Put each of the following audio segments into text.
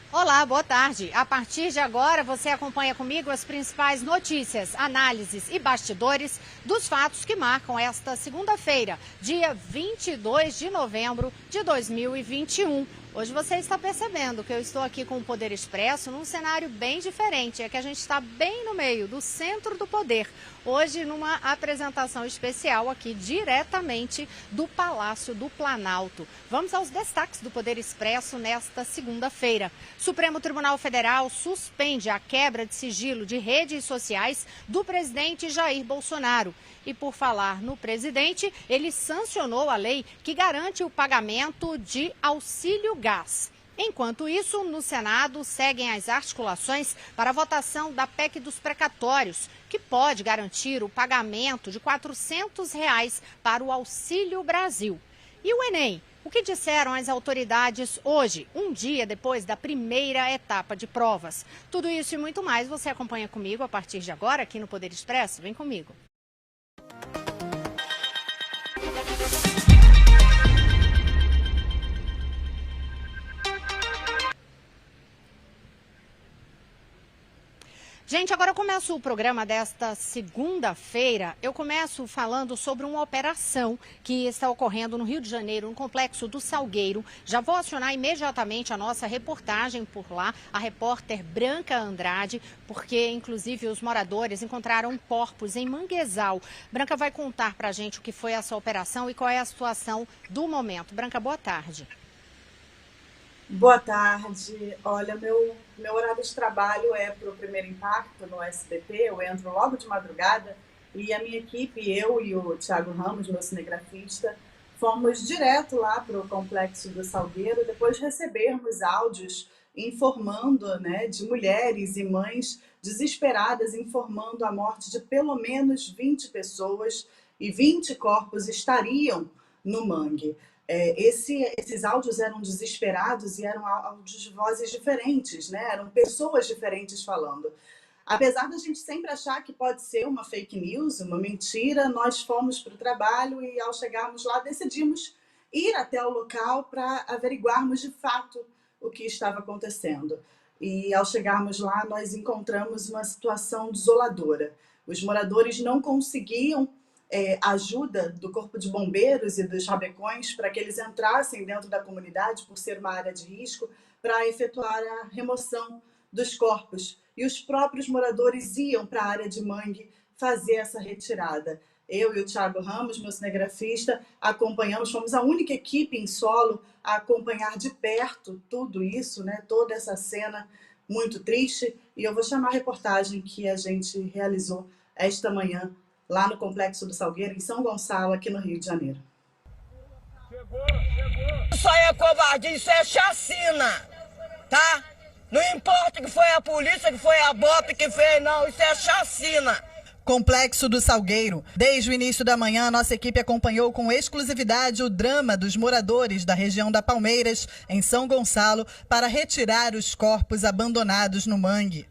Olá, boa tarde. A partir de agora, você acompanha comigo as principais notícias, análises e bastidores dos fatos que marcam esta segunda-feira, dia 22 de novembro de 2021. Hoje você está percebendo que eu estou aqui com o Poder Expresso num cenário bem diferente. É que a gente está bem no meio do centro do poder. Hoje, numa apresentação especial aqui diretamente do Palácio do Planalto. Vamos aos destaques do Poder Expresso nesta segunda-feira. Supremo Tribunal Federal suspende a quebra de sigilo de redes sociais do presidente Jair Bolsonaro. E por falar no presidente, ele sancionou a lei que garante o pagamento de auxílio gás. Enquanto isso, no Senado seguem as articulações para a votação da PEC dos precatórios, que pode garantir o pagamento de R$ 400 para o Auxílio Brasil. E o Enem? O que disseram as autoridades hoje, um dia depois da primeira etapa de provas? Tudo isso e muito mais você acompanha comigo a partir de agora aqui no Poder Expresso. Vem comigo. Gente, agora eu começo o programa desta segunda-feira. Eu começo falando sobre uma operação que está ocorrendo no Rio de Janeiro, no Complexo do Salgueiro. Já vou acionar imediatamente a nossa reportagem por lá, a repórter Branca Andrade, porque, inclusive, os moradores encontraram corpos em Manguezal. Branca vai contar pra gente o que foi essa operação e qual é a situação do momento. Branca, boa tarde. Boa tarde. Olha, meu horário de trabalho é para o Primeiro Impacto no SBT. Eu entro logo de madrugada e a minha equipe, eu e o Thiago Ramos, meu cinegrafista, fomos direto lá para o Complexo do Salgueiro, depois de recebermos áudios informando, de mulheres e mães desesperadas, informando a morte de pelo menos 20 pessoas e 20 corpos estariam no mangue. Esses áudios eram desesperados e eram áudios de vozes diferentes, eram pessoas diferentes falando. Apesar da gente sempre achar que pode ser uma fake news, uma mentira, nós fomos para o trabalho e, ao chegarmos lá, decidimos ir até o local para averiguarmos de fato o que estava acontecendo. E, ao chegarmos lá, nós encontramos uma situação desoladora. Os moradores não conseguiam ajuda do Corpo de Bombeiros e dos rabecões para que eles entrassem dentro da comunidade, por ser uma área de risco, para efetuar a remoção dos corpos. E os próprios moradores iam para a área de mangue fazer essa retirada. Eu e o Thiago Ramos, meu cinegrafista, acompanhamos, fomos a única equipe em solo a acompanhar de perto tudo isso, toda essa cena muito triste. E eu vou chamar a reportagem que a gente realizou esta manhã lá no Complexo do Salgueiro, em São Gonçalo, aqui no Rio de Janeiro. Chegou. Isso aí é covardia, isso é chacina, tá? Não importa que foi a polícia, que foi a BOP, que fez, não, isso é chacina. Complexo do Salgueiro. Desde o início da manhã, nossa equipe acompanhou com exclusividade o drama dos moradores da região da Palmeiras, em São Gonçalo, para retirar os corpos abandonados no mangue.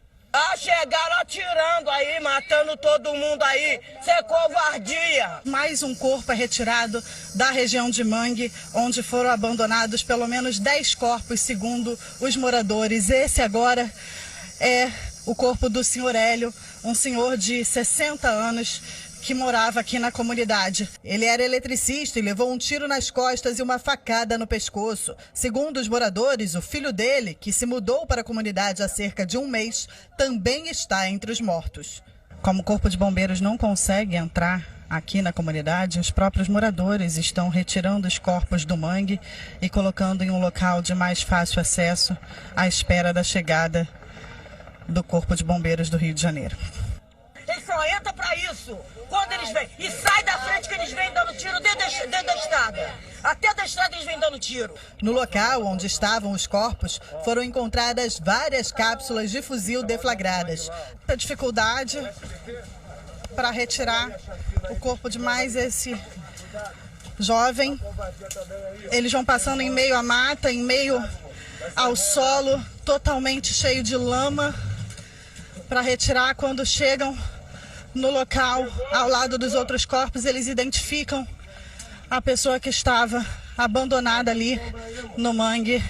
Chegaram atirando aí, matando todo mundo aí. Isso é covardia. Mais um corpo é retirado da região de Mangue, onde foram abandonados pelo menos 10 corpos, segundo os moradores. Esse agora é o corpo do senhor Hélio, um senhor de 60 anos que morava aqui na comunidade. Ele era eletricista e levou um tiro nas costas e uma facada no pescoço. Segundo os moradores, o filho dele, que se mudou para a comunidade há cerca de um mês, também está entre os mortos. Como o Corpo de Bombeiros não consegue entrar aqui na comunidade, os próprios moradores estão retirando os corpos do mangue e colocando em um local de mais fácil acesso à espera da chegada do Corpo de Bombeiros do Rio de Janeiro. Eles só entram pra isso, quando eles vêm. E sai da frente que eles vêm dando tiro dentro da estrada. Até da estrada eles vêm dando tiro. No local onde estavam os corpos, foram encontradas várias cápsulas de fuzil deflagradas. A dificuldade para retirar o corpo de mais esse jovem. Eles vão passando em meio à mata, em meio ao solo, totalmente cheio de lama, para retirar. Quando chegam no local, ao lado dos outros corpos, eles identificam a pessoa que estava abandonada ali no mangue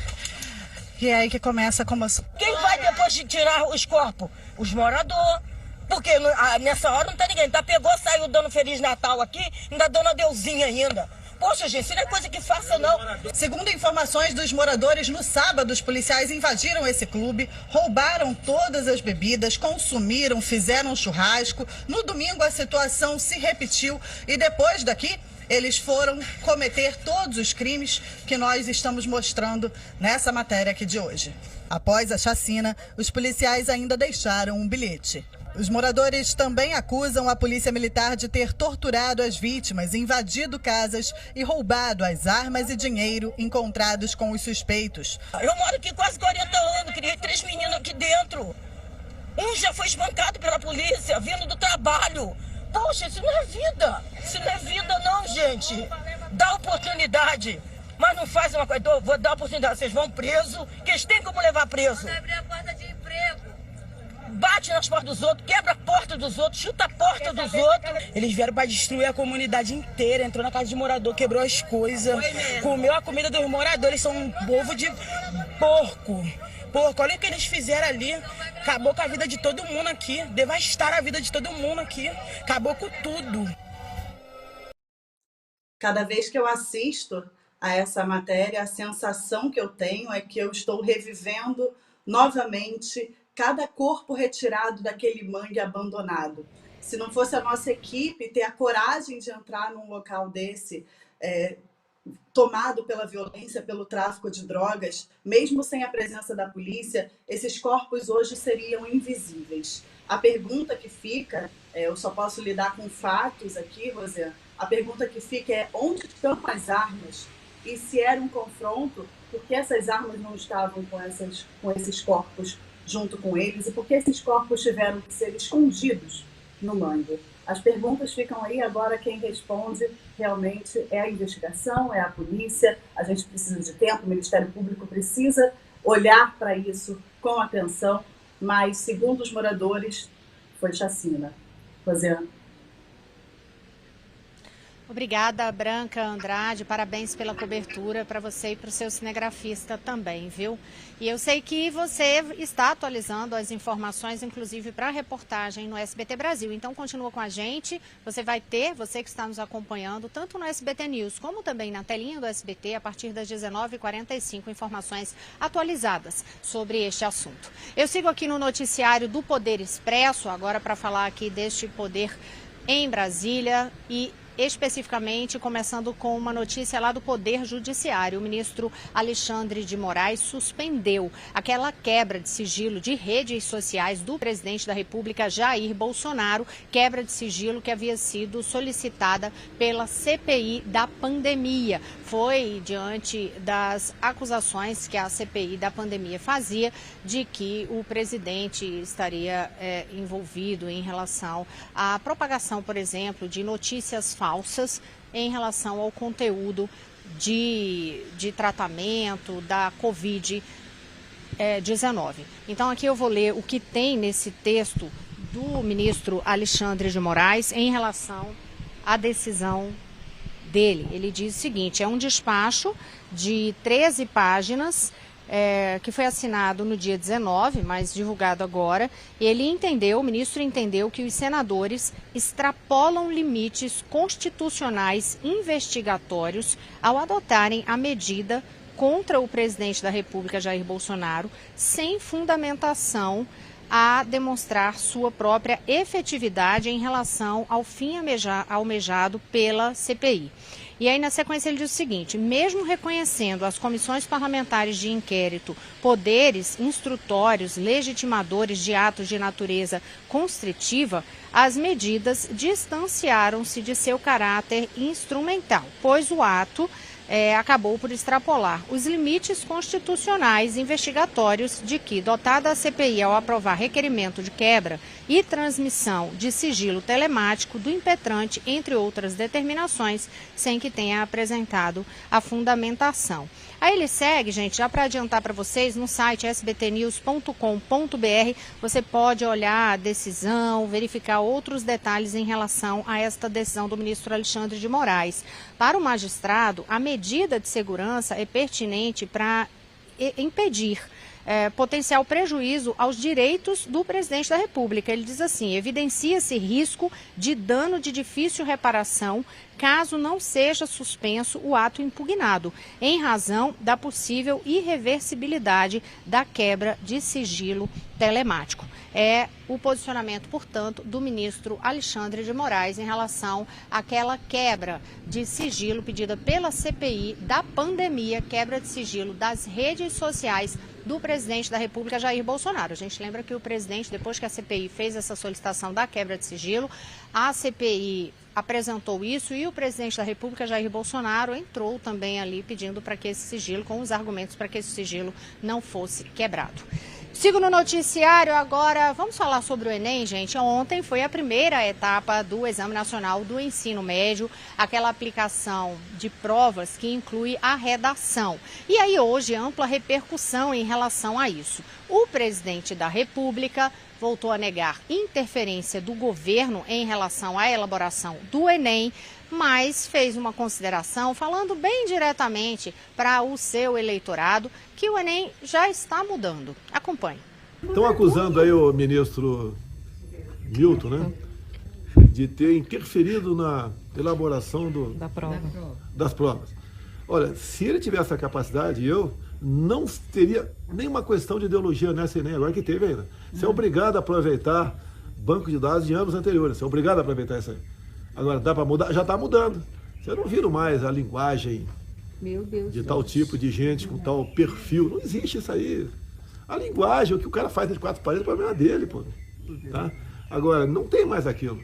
E é aí que começa a comoção. Quem vai depois de tirar os corpos? Os moradores. Porque nessa hora não tá ninguém. Tá pegou, saiu dando Feliz Natal aqui, ainda dando adeusinha ainda. Poxa, gente, isso não é coisa que faça, não. Segundo informações dos moradores, no sábado os policiais invadiram esse clube, roubaram todas as bebidas, consumiram, fizeram um churrasco. No domingo a situação se repetiu e depois daqui eles foram cometer todos os crimes que nós estamos mostrando nessa matéria aqui de hoje. Após a chacina, os policiais ainda deixaram um bilhete. Os moradores também acusam a polícia militar de ter torturado as vítimas, invadido casas e roubado as armas e dinheiro encontrados com os suspeitos. Eu moro aqui quase 40 anos, criei 3 meninos aqui dentro. Um já foi espancado pela polícia, vindo do trabalho. Poxa, isso não é vida. Isso não é vida não, gente. Dá oportunidade. Mas não faz uma coisa, vou dar oportunidade. Vocês vão preso, que eles têm como levar preso. Vai abrir a porta de emprego. Bate nas portas dos outros, quebra a porta dos outros, chuta a porta dos outros. Eles vieram para destruir a comunidade inteira, entrou na casa de morador, quebrou as coisas, comeu a comida dos moradores. Eles são um povo de porco. Olha o que eles fizeram ali. Acabou com a vida de todo mundo aqui, devastaram a vida de todo mundo aqui, acabou com tudo. Cada vez que eu assisto a essa matéria, a sensação que eu tenho é que eu estou revivendo novamente cada corpo retirado daquele mangue abandonado. Se não fosse a nossa equipe ter a coragem de entrar num local desse, tomado pela violência, pelo tráfico de drogas, mesmo sem a presença da polícia, esses corpos hoje seriam invisíveis. A pergunta que fica, eu só posso lidar com fatos aqui, Rosé, a pergunta que fica é onde estão as armas? E se era um confronto, por que essas armas não estavam com esses corpos junto com eles e por que esses corpos tiveram que ser escondidos no mangue? As perguntas ficam aí, agora quem responde realmente é a investigação, é a polícia, a gente precisa de tempo, o Ministério Público precisa olhar para isso com atenção, mas segundo os moradores, foi chacina. Rosiana. Obrigada, Branca Andrade, parabéns pela cobertura para você e para o seu cinegrafista também, viu? E eu sei que você está atualizando as informações, inclusive para a reportagem no SBT Brasil. Então, continua com a gente, você que está nos acompanhando, tanto no SBT News como também na telinha do SBT, a partir das 19h45, informações atualizadas sobre este assunto. Eu sigo aqui no noticiário do Poder Expresso, agora para falar aqui deste poder em Brasília e especificamente começando com uma notícia lá do Poder Judiciário. O ministro Alexandre de Moraes suspendeu aquela quebra de sigilo de redes sociais do presidente da República, Jair Bolsonaro, quebra de sigilo que havia sido solicitada pela CPI da pandemia. Foi diante das acusações que a CPI da pandemia fazia de que o presidente estaria envolvido em relação à propagação, por exemplo, de notícias falsas em relação ao conteúdo de tratamento da Covid-19. Então, aqui eu vou ler o que tem nesse texto do ministro Alexandre de Moraes em relação à decisão dele. Ele diz o seguinte: é um despacho de 13 páginas que foi assinado no dia 19, mas divulgado agora. O ministro entendeu que os senadores extrapolam limites constitucionais investigatórios ao adotarem a medida contra o presidente da República, Jair Bolsonaro, sem fundamentação a demonstrar sua própria efetividade em relação ao fim almejado pela CPI. E aí, na sequência, ele diz o seguinte: mesmo reconhecendo as comissões parlamentares de inquérito poderes instrutórios legitimadores de atos de natureza constritiva, as medidas distanciaram-se de seu caráter instrumental, pois o ato acabou por extrapolar os limites constitucionais investigatórios de que, dotada a CPI ao aprovar requerimento de quebra e transmissão de sigilo telemático do impetrante, entre outras determinações, sem que tenha apresentado a fundamentação. Aí ele segue, gente, já para adiantar para vocês, no site sbtnews.com.br, você pode olhar a decisão, verificar outros detalhes em relação a esta decisão do ministro Alexandre de Moraes. Para o magistrado, a medida de segurança é pertinente para impedir potencial prejuízo aos direitos do presidente da República. Ele diz assim: evidencia-se risco de dano de difícil reparação caso não seja suspenso o ato impugnado, em razão da possível irreversibilidade da quebra de sigilo telemático. É o posicionamento, portanto, do ministro Alexandre de Moraes em relação àquela quebra de sigilo pedida pela CPI da pandemia, quebra de sigilo das redes sociais do presidente da República, Jair Bolsonaro. A gente lembra que o presidente, depois que a CPI fez essa solicitação da quebra de sigilo, a CPI apresentou isso e o presidente da República, Jair Bolsonaro, entrou também ali pedindo para que esse sigilo, com os argumentos para que esse sigilo não fosse quebrado. Sigo no noticiário agora, vamos falar sobre o Enem, gente. Ontem foi a primeira etapa do Exame Nacional do Ensino Médio, aquela aplicação de provas que inclui a redação. E aí hoje ampla repercussão em relação a isso. O presidente da República voltou a negar interferência do governo em relação à elaboração do Enem, mas fez uma consideração falando bem diretamente para o seu eleitorado que o Enem já está mudando. Acompanhe. Estão acusando aí o ministro Milton, né, de ter interferido na elaboração das provas. Olha, se ele tivesse essa capacidade, eu não teria nenhuma questão de ideologia nessa Enem, agora que teve ainda. Você é obrigado a aproveitar banco de dados de anos anteriores, você é obrigado a aproveitar isso aí. Agora, dá para mudar? Já está mudando. Você não viram mais a linguagem de tal tipo de gente, com tal perfil. Não existe isso aí. A linguagem, o que o cara faz entre quatro paredes, é o problema dele, pô. Tá? Agora, não tem mais aquilo.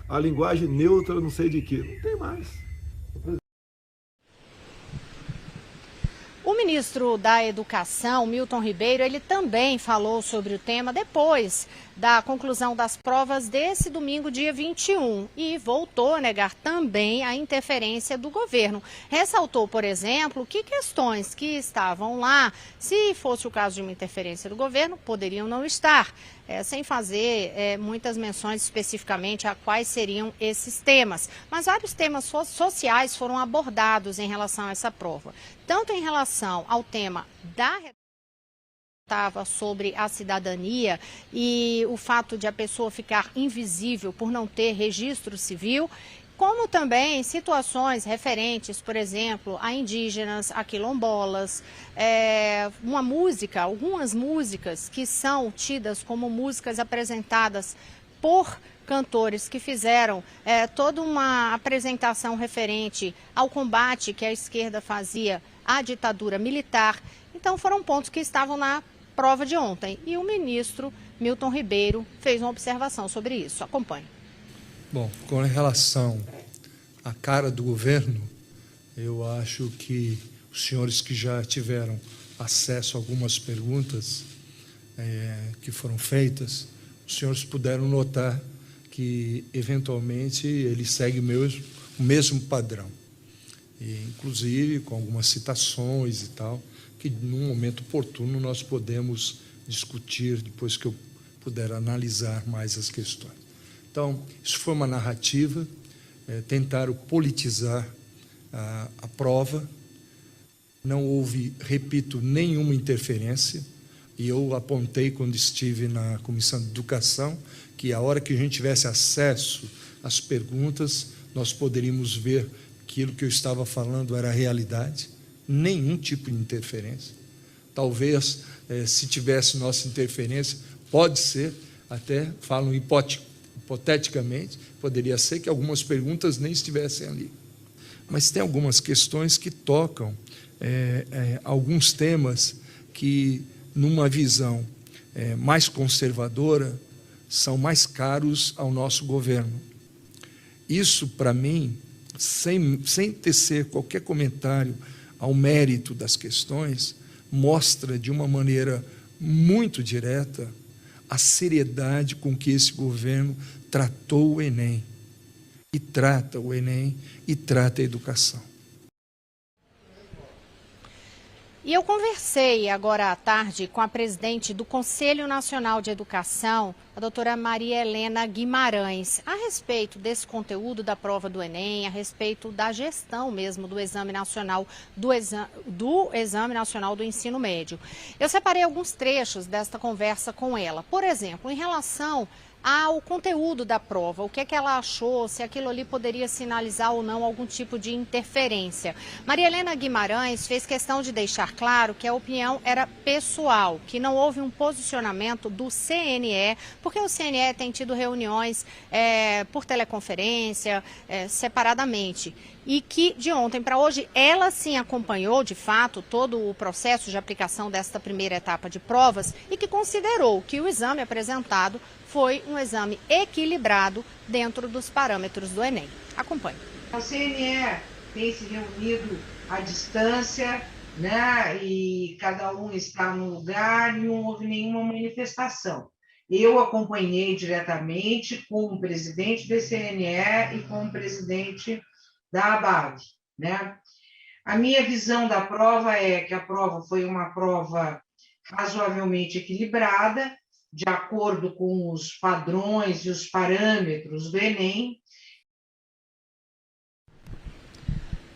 A linguagem neutra, não sei de quê. Não tem mais. O ministro da Educação, Milton Ribeiro, ele também falou sobre o tema depois da conclusão das provas desse domingo, dia 21, e voltou a negar também a interferência do governo. Ressaltou, por exemplo, que questões que estavam lá, se fosse o caso de uma interferência do governo, poderiam não estar, sem fazer muitas menções especificamente a quais seriam esses temas. Mas vários temas sociais foram abordados em relação a essa prova, tanto em relação ao tema da sobre a cidadania e o fato de a pessoa ficar invisível por não ter registro civil, como também situações referentes, por exemplo, a indígenas, a quilombolas, algumas músicas que são tidas como músicas apresentadas por cantores que fizeram toda uma apresentação referente ao combate que a esquerda fazia à ditadura militar. Então foram pontos que estavam na prova de ontem e o ministro Milton Ribeiro fez uma observação sobre isso. Acompanhe. Bom, com relação à cara do governo, eu acho que os senhores que já tiveram acesso a algumas perguntas que foram feitas, os senhores puderam notar que, eventualmente, ele segue o mesmo padrão. E, inclusive, com algumas citações e tal, que, num momento oportuno, nós podemos discutir depois que eu puder analisar mais as questões. Então, isso foi uma narrativa, tentaram politizar a prova, não houve, repito, nenhuma interferência, e eu apontei quando estive na Comissão de Educação que a hora que a gente tivesse acesso às perguntas, nós poderíamos ver que aquilo que eu estava falando era a realidade, nenhum tipo de interferência. Talvez, se tivesse nossa interferência, pode ser, até falam hipoteticamente, poderia ser que algumas perguntas nem estivessem ali. Mas tem algumas questões que tocam alguns temas que, numa visão mais conservadora, são mais caros ao nosso governo. Isso, para mim, sem tecer qualquer comentário ao mérito das questões, mostra de uma maneira muito direta a seriedade com que esse governo tratou o Enem, e trata o Enem, e trata a educação. E eu conversei agora à tarde com a presidente do Conselho Nacional de Educação, a doutora Maria Helena Guimarães, a respeito desse conteúdo da prova do Enem, a respeito da gestão mesmo do Exame Nacional Exame Nacional do Ensino Médio. Eu separei alguns trechos desta conversa com ela. Por exemplo, em relação ao conteúdo da prova, o que é que ela achou, se aquilo ali poderia sinalizar ou não algum tipo de interferência. Maria Helena Guimarães fez questão de deixar claro que a opinião era pessoal, que não houve um posicionamento do CNE, porque o CNE tem tido reuniões por teleconferência, separadamente. E que de ontem para hoje ela sim acompanhou de fato todo o processo de aplicação desta primeira etapa de provas e que considerou que o exame apresentado foi um exame equilibrado dentro dos parâmetros do Enem. Acompanhe. O CNE tem se reunido à distância, né? E cada um está no lugar e não houve nenhuma manifestação. Eu acompanhei diretamente com o presidente do CNE e com o presidente da ABAG, né? A minha visão da prova é que a prova foi uma prova razoavelmente equilibrada, de acordo com os padrões e os parâmetros do Enem.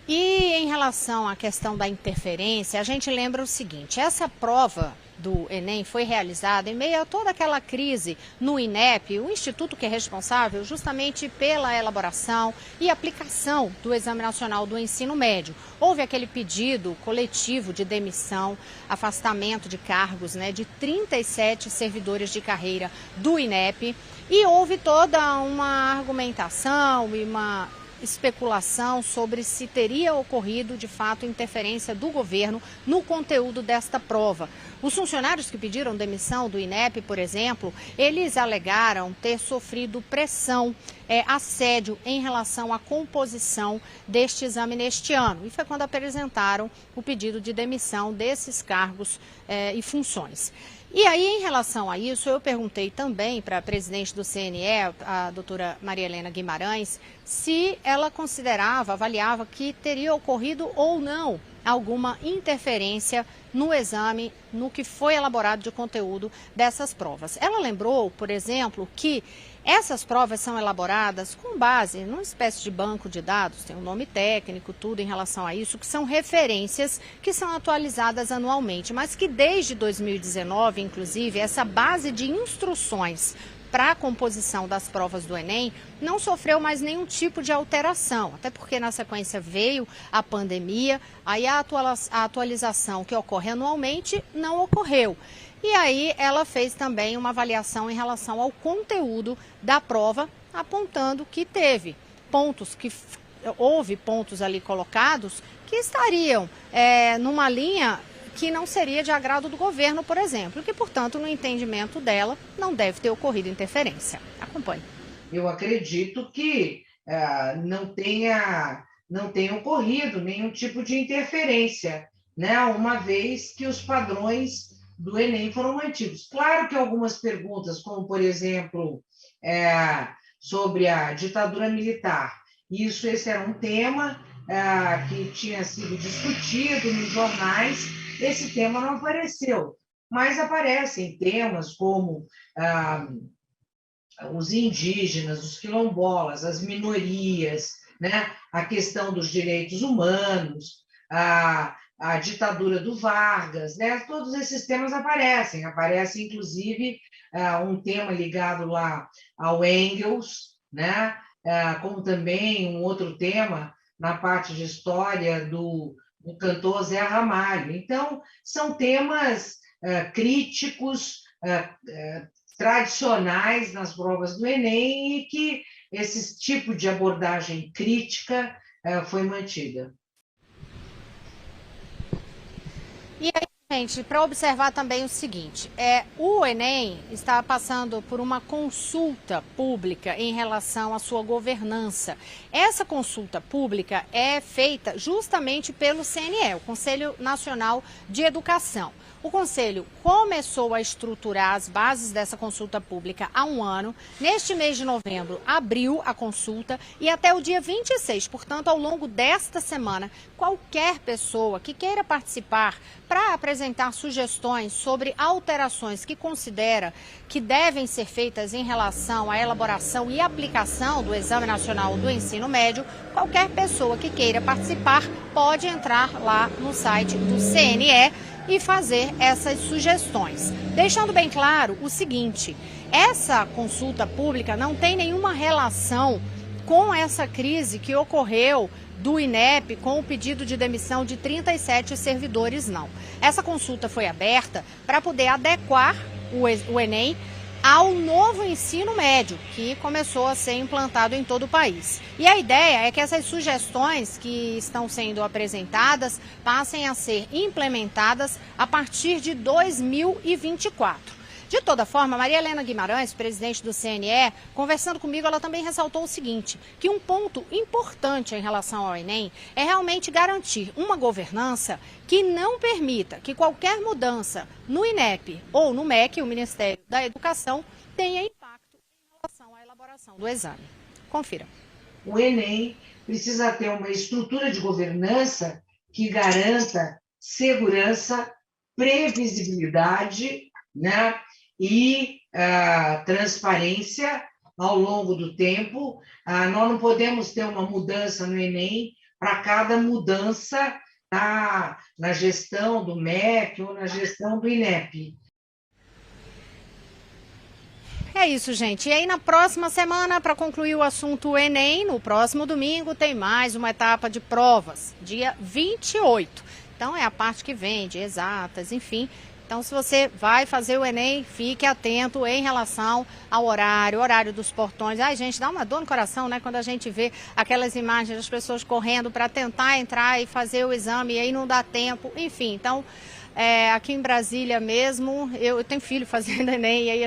E em relação à questão da interferência, a gente lembra o seguinte, essa prova do Enem foi realizada em meio a toda aquela crise no INEP, o instituto que é responsável justamente pela elaboração e aplicação do Exame Nacional do Ensino Médio. Houve aquele pedido coletivo de demissão, afastamento de cargos, né, de 37 servidores de carreira do INEP e houve toda uma argumentação e uma especulação sobre se teria ocorrido, de fato, interferência do governo no conteúdo desta prova. Os funcionários que pediram demissão do INEP, por exemplo, eles alegaram ter sofrido pressão, assédio em relação à composição deste exame neste ano. E foi quando apresentaram o pedido de demissão desses cargos e funções. E aí, em relação a isso, eu perguntei também para a presidente do CNE, a doutora Maria Helena Guimarães, se ela considerava, avaliava que teria ocorrido ou não alguma interferência no exame, no que foi elaborado de conteúdo dessas provas. Ela lembrou, por exemplo, que essas provas são elaboradas com base numa espécie de banco de dados, tem um nome técnico, tudo em relação a isso, que são referências que são atualizadas anualmente, mas que desde 2019, inclusive, essa base de instruções para a composição das provas do Enem não sofreu mais nenhum tipo de alteração, até porque na sequência veio a pandemia, aí a atualização que ocorre anualmente não ocorreu. E aí ela fez também uma avaliação em relação ao conteúdo da prova, apontando que houve pontos ali colocados que estariam numa linha que não seria de agrado do governo, por exemplo, e que, portanto, no entendimento dela, não deve ter ocorrido interferência. Acompanhe. Eu acredito que não tenha ocorrido nenhum tipo de interferência, né? Uma vez que os padrões do Enem foram mantidos. Claro que algumas perguntas, como, por exemplo, sobre a ditadura militar, esse era um tema que tinha sido discutido nos jornais. Esse tema não apareceu, mas aparecem temas como os indígenas, os quilombolas, as minorias, né? A questão dos direitos humanos, a ditadura do Vargas, né? Todos esses temas aparecem inclusive um tema ligado lá ao Engels, né? Como também um outro tema na parte de história do cantor Zé Ramalho. Então, são temas críticos, tradicionais nas provas do Enem e que esse tipo de abordagem crítica foi mantida. E aí, gente, para observar também o seguinte, o Enem está passando por uma consulta pública em relação à sua governança. Essa consulta pública é feita justamente pelo CNE, o Conselho Nacional de Educação. O Conselho começou a estruturar as bases dessa consulta pública há um ano. Neste mês de novembro, abriu a consulta e até o dia 26, portanto, ao longo desta semana, qualquer pessoa que queira participar para apresentar sugestões sobre alterações que considera que devem ser feitas em relação à elaboração e aplicação do Exame Nacional do Ensino Médio, qualquer pessoa que queira participar pode entrar lá no site do CNE e fazer essas sugestões. Deixando bem claro o seguinte, essa consulta pública não tem nenhuma relação com essa crise que ocorreu do INEP com o pedido de demissão de 37 servidores, não. Essa consulta foi aberta para poder adequar o Enem ao novo ensino médio, que começou a ser implantado em todo o país. E a ideia é que essas sugestões que estão sendo apresentadas passem a ser implementadas a partir de 2024. De toda forma, Maria Helena Guimarães, presidente do CNE, conversando comigo, ela também ressaltou o seguinte, que um ponto importante em relação ao Enem é realmente garantir uma governança que não permita que qualquer mudança no INEP ou no MEC, o Ministério da Educação, tenha impacto em relação à elaboração do exame. Confira. O Enem precisa ter uma estrutura de governança que garanta segurança, previsibilidade, né? E transparência ao longo do tempo. Nós não podemos ter uma mudança no Enem para cada mudança na gestão do MEC ou na gestão do INEP. É isso, gente. E aí, na próxima semana, para concluir o assunto Enem, no próximo domingo, tem mais uma etapa de provas, dia 28. Então, é a parte que vem, de exatas, enfim. Então, se você vai fazer o Enem, fique atento em relação ao horário dos portões. Ai, gente, dá uma dor no coração, né? Quando a gente vê aquelas imagens das pessoas correndo para tentar entrar e fazer o exame e aí não dá tempo. Enfim, então, aqui em Brasília mesmo, eu tenho filho fazendo Enem e aí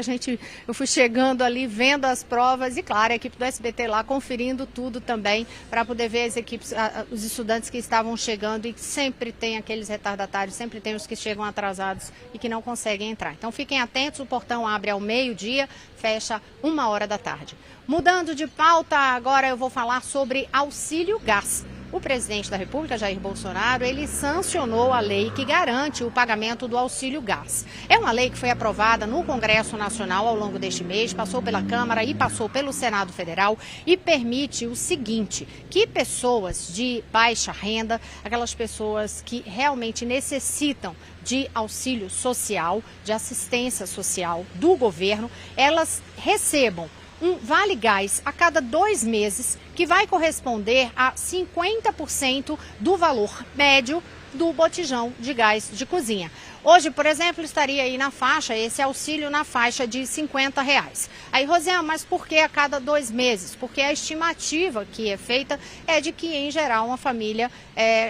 eu fui chegando ali, vendo as provas e, claro, a equipe do SBT lá conferindo tudo também para poder ver as equipes, os estudantes que estavam chegando e sempre tem aqueles retardatários, sempre tem os que chegam atrasados e que não conseguem entrar. Então, fiquem atentos, o portão abre ao meio-dia, fecha 13h. Mudando de pauta, agora eu vou falar sobre auxílio gás. O presidente da República, Jair Bolsonaro, ele sancionou a lei que garante o pagamento do auxílio gás. É uma lei que foi aprovada no Congresso Nacional ao longo deste mês, passou pela Câmara e passou pelo Senado Federal e permite o seguinte, que pessoas de baixa renda, aquelas pessoas que realmente necessitam de auxílio social, de assistência social do governo, elas recebam um Vale Gás a cada 2 meses, que vai corresponder a 50% do valor médio do botijão de gás de cozinha. Hoje, por exemplo, estaria aí na faixa, esse auxílio na faixa de R$50. Aí, Rosiana, mas por que a cada 2 meses? Porque a estimativa que é feita é de que, em geral, uma família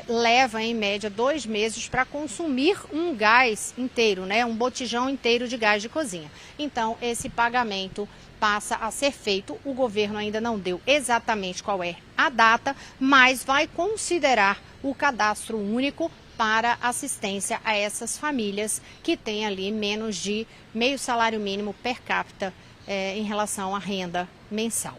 leva, em média, 2 meses para consumir um gás inteiro, né? Um botijão inteiro de gás de cozinha. Então, esse pagamento passa a ser feito. O governo ainda não deu exatamente qual é a data, mas vai considerar o cadastro único para assistência a essas famílias que têm ali menos de meio salário mínimo per capita em relação à renda mensal.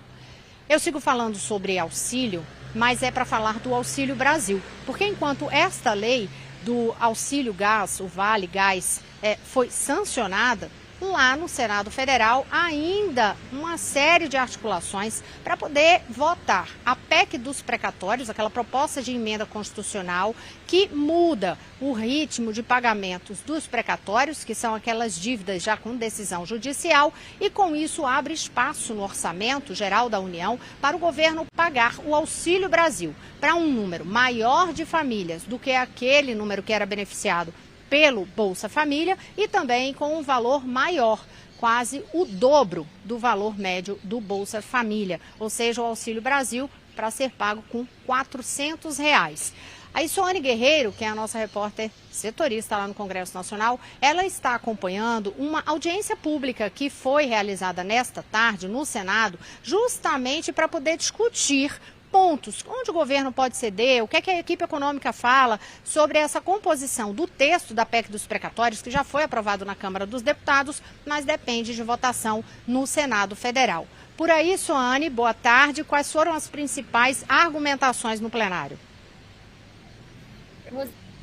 Eu sigo falando sobre auxílio, mas é para falar do Auxílio Brasil, porque enquanto esta lei do auxílio gás, o Vale Gás, foi sancionada, lá no Senado Federal, ainda uma série de articulações para poder votar a PEC dos precatórios, aquela proposta de emenda constitucional que muda o ritmo de pagamentos dos precatórios, que são aquelas dívidas já com decisão judicial, e com isso abre espaço no orçamento geral da União para o governo pagar o Auxílio Brasil para um número maior de famílias do que aquele número que era beneficiado pelo Bolsa Família e também com um valor maior, quase o dobro do valor médio do Bolsa Família, ou seja, o Auxílio Brasil para ser pago com R$400. A Soane Guerreiro, que é a nossa repórter setorista lá no Congresso Nacional, ela está acompanhando uma audiência pública que foi realizada nesta tarde no Senado, justamente para poder discutir pontos onde o governo pode ceder, o que é que a equipe econômica fala sobre essa composição do texto da PEC dos precatórios, que já foi aprovado na Câmara dos Deputados, mas depende de votação no Senado Federal. Por aí, Soane, boa tarde. Quais foram as principais argumentações no plenário?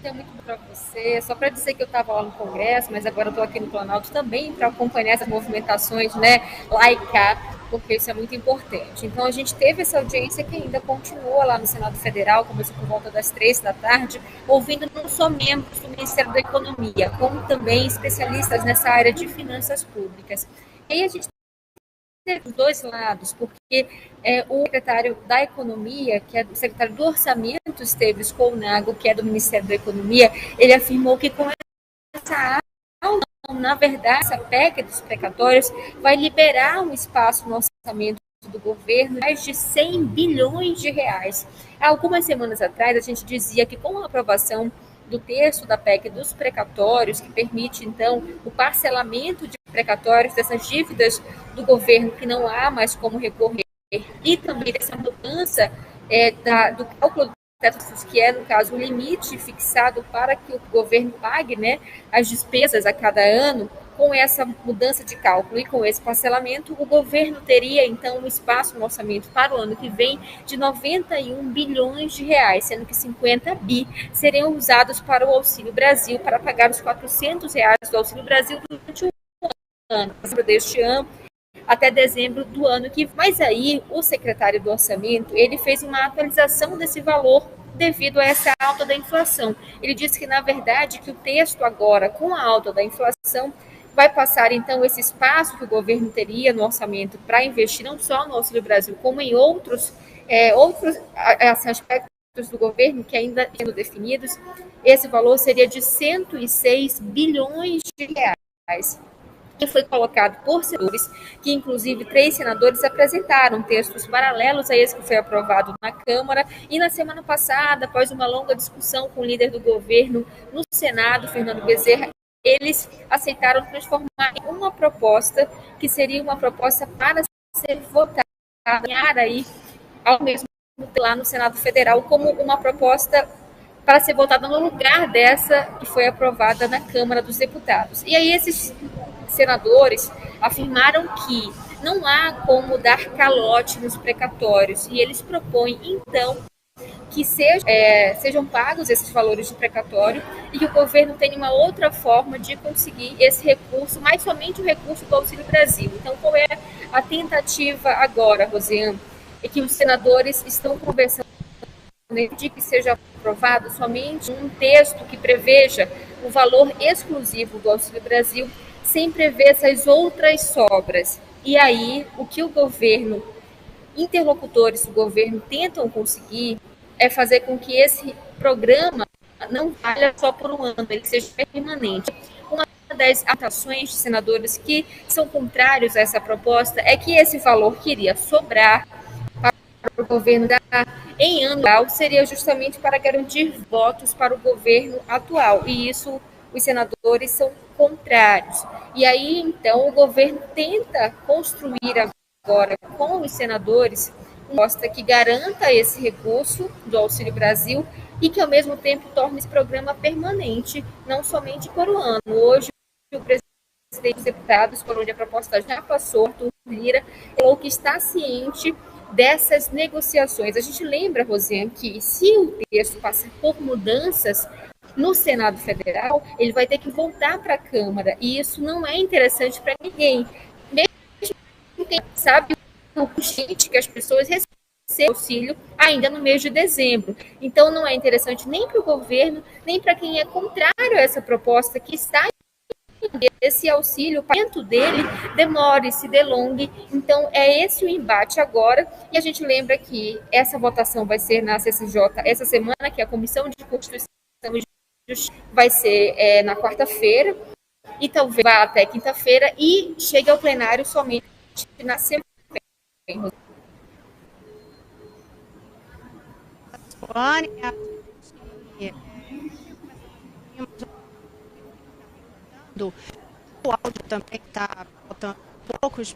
É muito bom para você. Só para dizer que eu estava lá no Congresso, mas agora estou aqui no Planalto também para acompanhar essas movimentações, né, lá e cá, porque isso é muito importante. Então, a gente teve essa audiência que ainda continua lá no Senado Federal, começou por volta das 3 da tarde, ouvindo não só membros do Ministério da Economia, como também especialistas nessa área de finanças públicas. E aí a gente teve os dois lados, porque o secretário da Economia, que é o secretário do Orçamento, Esteves Colnago, que é do Ministério da Economia, ele afirmou que com essa na verdade, essa PEC dos precatórios vai liberar um espaço no orçamento do governo, mais de 100 bilhões de reais. Há algumas semanas atrás, a gente dizia que com a aprovação do texto da PEC dos precatórios, que permite, então, o parcelamento de precatórios dessas dívidas do governo que não há mais como recorrer, e também dessa mudança do cálculo que é, no caso, o limite fixado para que o governo pague, né, as despesas a cada ano. Com essa mudança de cálculo e com esse parcelamento, o governo teria, então, um espaço no orçamento para o ano que vem de 91 bilhões de reais, sendo que 50 bi seriam usados para o Auxílio Brasil, para pagar os R$400 do Auxílio Brasil durante o ano, deste ano, até dezembro do ano que vem. Mas aí o secretário do Orçamento, ele fez uma atualização desse valor devido a essa alta da inflação. Ele disse que, na verdade, que o texto agora, com a alta da inflação, vai passar, então, esse espaço que o governo teria no orçamento para investir não só no Auxílio Brasil, como em outros aspectos do governo que ainda sendo definidos. Esse valor seria de 106 bilhões de reais. Que foi colocado por senadores, que inclusive 3 senadores apresentaram textos paralelos a esse que foi aprovado na Câmara, e na semana passada, após uma longa discussão com o líder do governo no Senado, Fernando Bezerra, eles aceitaram transformar em uma proposta que seria uma proposta para ser votada aí ao mesmo tempo lá no Senado Federal, como uma proposta para ser votada no lugar dessa que foi aprovada na Câmara dos Deputados. E aí esses senadores afirmaram que não há como dar calote nos precatórios, e eles propõem, então, que sejam pagos esses valores de precatório e que o governo tenha uma outra forma de conseguir esse recurso, mas somente o recurso do Auxílio Brasil. Então, qual é a tentativa agora, Rosiane? É que os senadores estão conversando de que seja aprovado somente um texto que preveja o valor exclusivo do Auxílio Brasil, sem prever essas outras sobras. E aí, o que o governo, interlocutores do governo tentam conseguir é fazer com que esse programa não valha só por um ano, ele seja permanente. Uma das atações de senadores que são contrários a essa proposta é que esse valor que iria sobrar para o governo dar em anual seria justamente para garantir votos para o governo atual, e isso os senadores são contrários. E aí, então, o governo tenta construir agora com os senadores uma proposta que garanta esse recurso do Auxílio Brasil e que, ao mesmo tempo, torne esse programa permanente, não somente por um ano. Hoje, o presidente dos deputados, por onde a proposta já passou, Arthur Lira, falou que está ciente dessas negociações. A gente lembra, Rosiane, que se o texto passar por mudanças no Senado Federal, ele vai ter que voltar para a Câmara, e isso não é interessante para ninguém. Mesmo quem sabe o urgente que as pessoas recebem auxílio ainda no mês de dezembro. Então, não é interessante nem para o governo, nem para quem é contrário a essa proposta que está esse auxílio, o pagamento dele demore, se delongue. Então, é esse o embate agora, e a gente lembra que essa votação vai ser na CCJ essa semana, que é a Comissão de Constituição e Justiça vai ser na quarta-feira, e talvez vá até quinta-feira, e chegue ao plenário somente na semana. O áudio também está faltando poucos.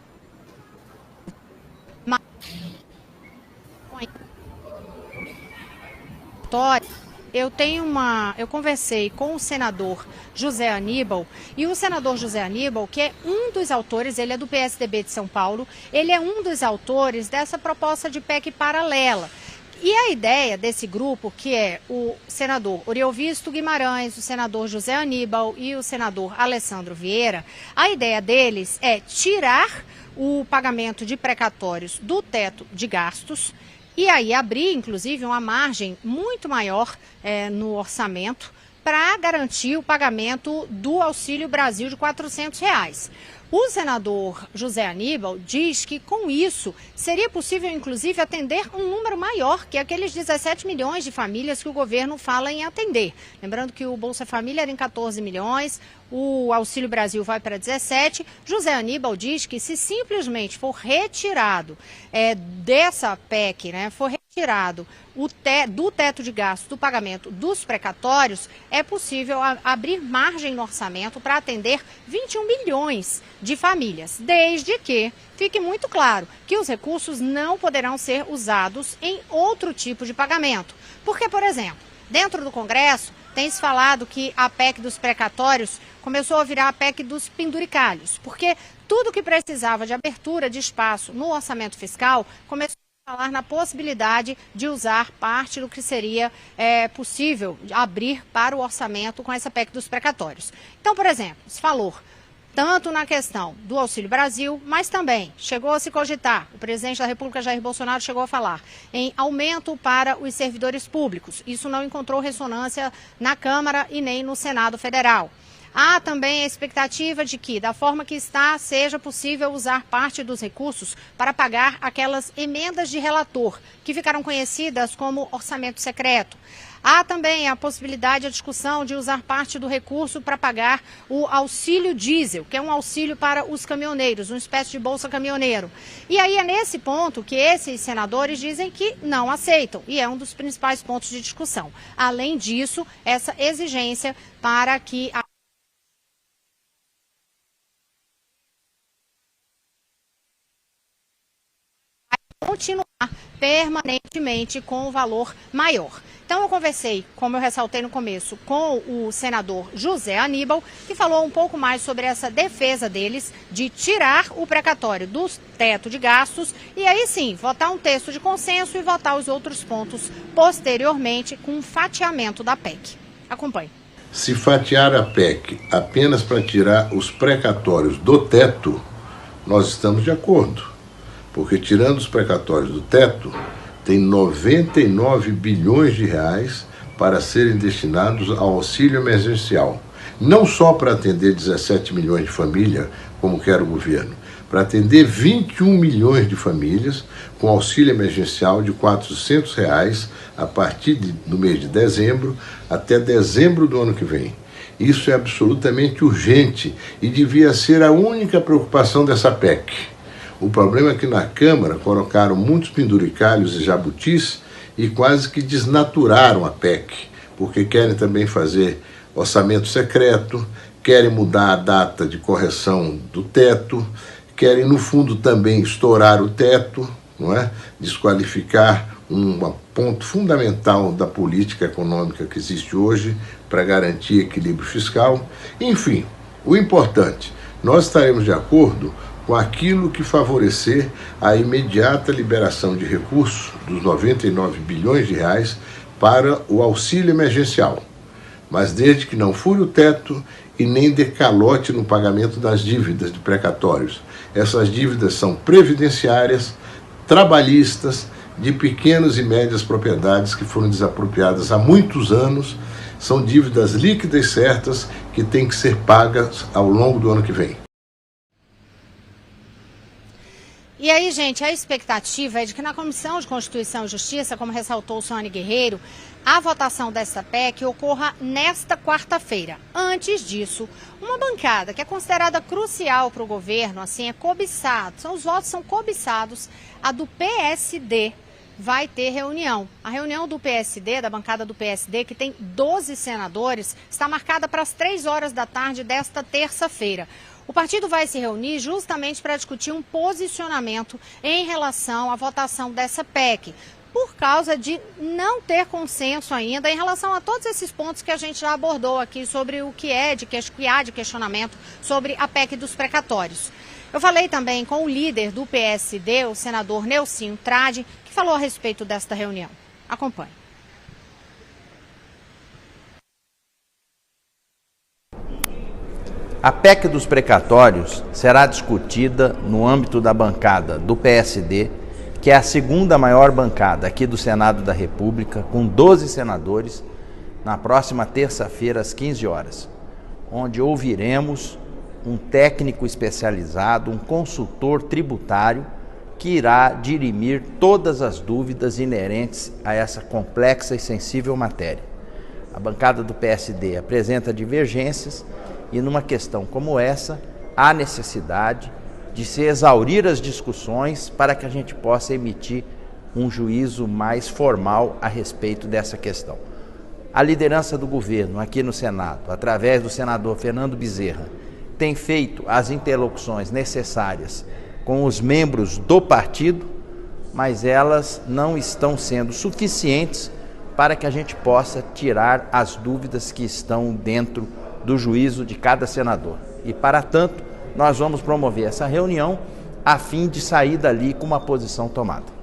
precatórios, eu conversei com o senador José Aníbal, e o senador José Aníbal, que é um dos autores, ele é do PSDB de São Paulo, ele é um dos autores dessa proposta de PEC paralela. E a ideia desse grupo, que é o senador Oriovisto Guimarães, o senador José Aníbal e o senador Alessandro Vieira, a ideia deles é tirar o pagamento de precatórios do teto de gastos e aí abrir, inclusive, uma margem muito maior no orçamento para garantir o pagamento do Auxílio Brasil de R$ 400. O senador José Aníbal diz que com isso seria possível, inclusive, atender um número maior, que é aqueles 17 milhões de famílias que o governo fala em atender. Lembrando que o Bolsa Família era em 14 milhões, o Auxílio Brasil vai para 17. José Aníbal diz que se simplesmente for retirado dessa PEC, for retirado do teto de gastos do pagamento dos precatórios, é possível abrir margem no orçamento para atender 21 milhões de famílias, desde que fique muito claro que os recursos não poderão ser usados em outro tipo de pagamento. Porque, por exemplo, dentro do Congresso, tem se falado que a PEC dos precatórios começou a virar a PEC dos penduricalhos, porque tudo que precisava de abertura de espaço no orçamento fiscal começou a falar na possibilidade de usar parte do que seria possível abrir para o orçamento com essa PEC dos precatórios. Então, por exemplo, se falou tanto na questão do Auxílio Brasil, mas também chegou a se cogitar, o presidente da República, Jair Bolsonaro, chegou a falar em aumento para os servidores públicos. Isso não encontrou ressonância na Câmara e nem no Senado Federal. Há também a expectativa de que, da forma que está, seja possível usar parte dos recursos para pagar aquelas emendas de relator, que ficaram conhecidas como orçamento secreto. Há também a possibilidade, a discussão de usar parte do recurso para pagar o auxílio diesel, que é um auxílio para os caminhoneiros, uma espécie de bolsa caminhoneiro. E aí é nesse ponto que esses senadores dizem que não aceitam, e é um dos principais pontos de discussão. Além disso, essa exigência para que a continuar permanentemente com o valor maior. Então eu conversei, como eu ressaltei no começo, com o senador José Aníbal, que falou um pouco mais sobre essa defesa deles de tirar o precatório do teto de gastos e aí sim votar um texto de consenso e votar os outros pontos posteriormente com um fatiamento da PEC. Acompanhe. Se fatiar a PEC apenas para tirar os precatórios do teto, nós estamos de acordo. Porque tirando os precatórios do teto, tem 99 bilhões de reais para serem destinados ao auxílio emergencial. Não só para atender 17 milhões de famílias, como quer o governo, para atender 21 milhões de famílias com auxílio emergencial de R$ 400 a partir do mês de dezembro até dezembro do ano que vem. Isso é absolutamente urgente e devia ser a única preocupação dessa PEC. O problema é que na Câmara colocaram muitos penduricalhos e jabutis e quase que desnaturaram a PEC, porque querem também fazer orçamento secreto, querem mudar a data de correção do teto, querem, no fundo, também estourar o teto, não é? Desqualificar um ponto fundamental da política econômica que existe hoje para garantir equilíbrio fiscal. Enfim, o importante, nós estaremos de acordo com aquilo que favorecer a imediata liberação de recursos dos 99 bilhões de reais para o auxílio emergencial, mas desde que não fure o teto e nem dê calote no pagamento das dívidas de precatórios. Essas dívidas são previdenciárias, trabalhistas, de pequenas e médias propriedades que foram desapropriadas há muitos anos, são dívidas líquidas certas que têm que ser pagas ao longo do ano que vem. E aí, gente, a expectativa é de que na Comissão de Constituição e Justiça, como ressaltou o Sônia Guerreiro, a votação desta PEC ocorra nesta quarta-feira. Antes disso, uma bancada que é considerada crucial para o governo, assim, é cobiçado, os votos são cobiçados, a do PSD vai ter reunião. A reunião do PSD, da bancada do PSD, que tem 12 senadores, está marcada para as 3 horas da tarde desta terça-feira. O partido vai se reunir justamente para discutir um posicionamento em relação à votação dessa PEC. por causa de não ter consenso ainda em relação a todos esses pontos que a gente já abordou aqui sobre o que há de questionamento sobre a PEC dos precatórios. Eu falei também com o líder do PSD, o senador Nelsinho Trade, que falou a respeito desta reunião. Acompanhe. A PEC dos precatórios será discutida no âmbito da bancada do PSD, que é a segunda maior bancada aqui do Senado da República, com 12 senadores, na próxima terça-feira, às 15 horas, onde ouviremos um técnico especializado, um consultor tributário, que irá dirimir todas as dúvidas inerentes a essa complexa e sensível matéria. A bancada do PSD apresenta divergências e, numa questão como essa, há necessidade de se exaurir as discussões para que a gente possa emitir um juízo mais formal a respeito dessa questão. A liderança do governo aqui no Senado, através do senador Fernando Bezerra, tem feito as interlocuções necessárias com os membros do partido, mas elas não estão sendo suficientes para que a gente possa tirar as dúvidas que estão dentro do juízo de cada senador. E, para tanto, nós vamos promover essa reunião a fim de sair dali com uma posição tomada.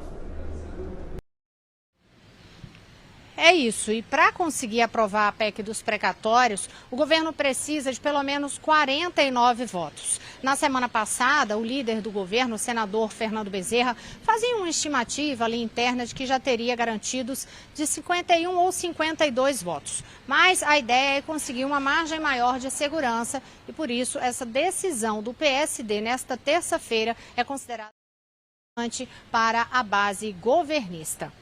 É isso, e para conseguir aprovar a PEC dos precatórios, o governo precisa de pelo menos 49 votos. Na semana passada, o líder do governo, o senador Fernando Bezerra, fazia uma estimativa ali interna de que já teria garantidos de 51 ou 52 votos. Mas a ideia é conseguir uma margem maior de segurança e, por isso, essa decisão do PSD nesta terça-feira é considerada importante para a base governista.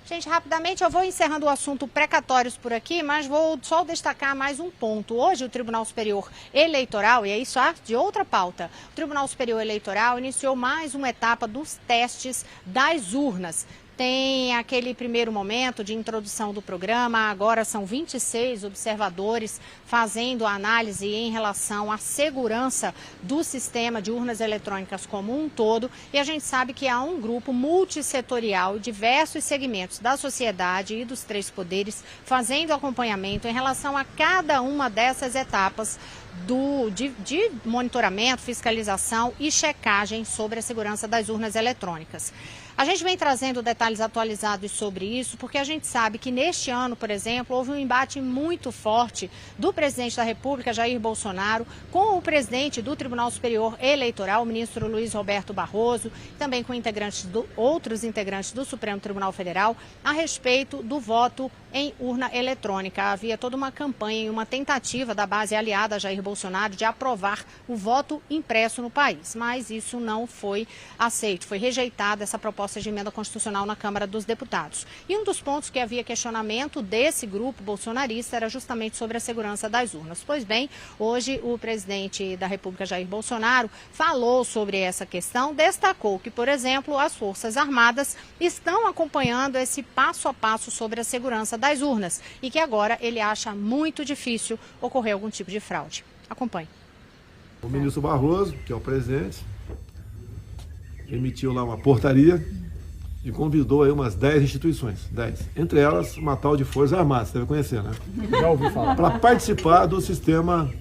Gente, rapidamente eu vou encerrando o assunto precatórios por aqui, mas vou só destacar mais um ponto. Hoje o Tribunal Superior Eleitoral, e é isso de outra pauta, o Tribunal Superior Eleitoral iniciou mais uma etapa dos testes das urnas. Tem aquele primeiro momento de introdução do programa, agora são 26 observadores fazendo a análise em relação à segurança do sistema de urnas eletrônicas como um todo. E a gente sabe que há um grupo multissetorial, diversos segmentos da sociedade e dos três poderes, fazendo acompanhamento em relação a cada uma dessas etapas de monitoramento, fiscalização e checagem sobre a segurança das urnas eletrônicas. A gente vem trazendo detalhes atualizados sobre isso, porque a gente sabe que neste ano, por exemplo, houve um embate muito forte do presidente da República, Jair Bolsonaro, com o presidente do Tribunal Superior Eleitoral, o ministro Luiz Roberto Barroso, também com outros integrantes do Supremo Tribunal Federal, a respeito do voto em urna eletrônica. Havia toda uma campanha e uma tentativa da base aliada a Jair Bolsonaro de aprovar o voto impresso no país, mas isso não foi aceito, foi rejeitada essa proposta de emenda constitucional na Câmara dos Deputados. E um dos pontos que havia questionamento desse grupo bolsonarista era justamente sobre a segurança das urnas. Pois bem, hoje o presidente da República, Jair Bolsonaro, falou sobre essa questão, destacou que, por exemplo, as Forças Armadas estão acompanhando esse passo a passo sobre a segurança das urnas e que agora ele acha muito difícil ocorrer algum tipo de fraude. Acompanhe. O ministro Barroso, que é o presidente, emitiu lá uma portaria e convidou aí umas 10 instituições, 10. Entre elas, uma tal de Forças Armadas, você deve conhecer, né? Já ouvi falar. Para participar do sistema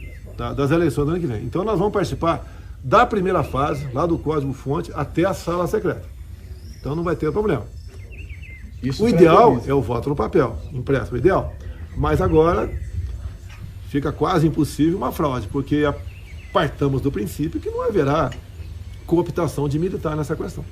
das eleições do ano que vem. Então nós vamos participar da primeira fase, lá do código-fonte, até a sala secreta. Então não vai ter problema. O ideal é o voto no papel, impresso, o ideal. Mas agora fica quase impossível uma fraude, porque partamos do princípio que não haverá cooptação de militar nessa questão.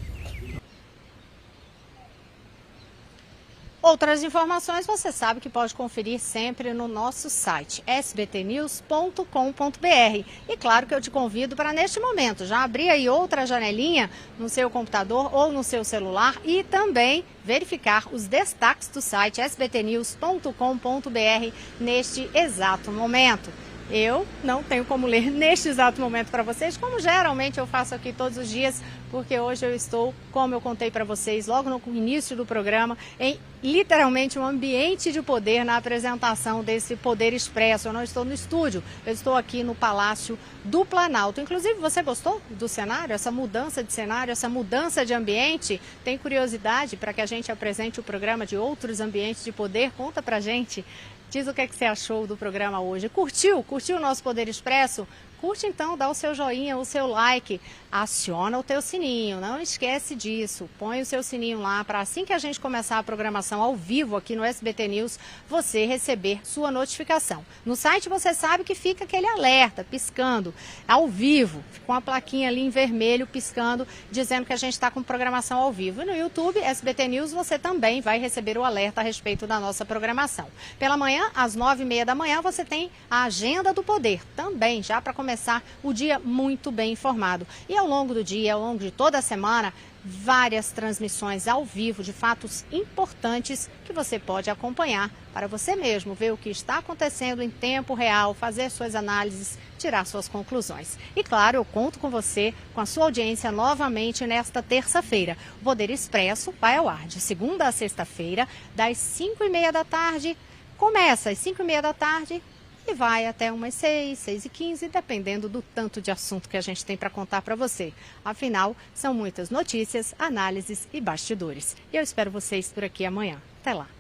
Outras informações você sabe que pode conferir sempre no nosso site sbtnews.com.br. E claro que eu te convido para, neste momento, já abrir aí outra janelinha no seu computador ou no seu celular e também verificar os destaques do site sbtnews.com.br neste exato momento. eu não tenho como ler neste exato momento para vocês, como geralmente eu faço aqui todos os dias, porque hoje eu estou, como eu contei para vocês logo no início do programa, em literalmente um ambiente de poder na apresentação desse Poder Expresso. Eu não estou no estúdio, eu estou aqui no Palácio do Planalto. Inclusive, você gostou do cenário, essa mudança de cenário, essa mudança de ambiente? Tem curiosidade para que a gente apresente o programa de outros ambientes de poder? Conta pra gente. Diz o que você achou do programa hoje. Curtiu? Curtiu o nosso Poder Expresso? Curte então, dá o seu joinha, o seu like, aciona o teu sininho, não esquece disso, põe o seu sininho lá para assim que a gente começar a programação ao vivo aqui no SBT News, você receber sua notificação. No site você sabe que fica aquele alerta, piscando, ao vivo, com a plaquinha ali em vermelho piscando, dizendo que a gente está com programação ao vivo. E no YouTube, SBT News, você também vai receber o alerta a respeito da nossa programação. Pela manhã, às 9h30 da manhã, você tem a Agenda do Poder, também já para começar o dia muito bem informado. E ao longo do dia, ao longo de toda a semana, várias transmissões ao vivo de fatos importantes que você pode acompanhar para você mesmo ver o que está acontecendo em tempo real, fazer suas análises, tirar suas conclusões. E claro, eu conto com você, com a sua audiência novamente nesta terça-feira. O Poder Expresso vai ao ar de segunda a sexta-feira, das 5h30 da tarde, começa às 5h30 da tarde, e vai até umas 6, 6h15, dependendo do tanto de assunto que a gente tem para contar para você. Afinal, são muitas notícias, análises e bastidores. E eu espero vocês por aqui amanhã. Até lá!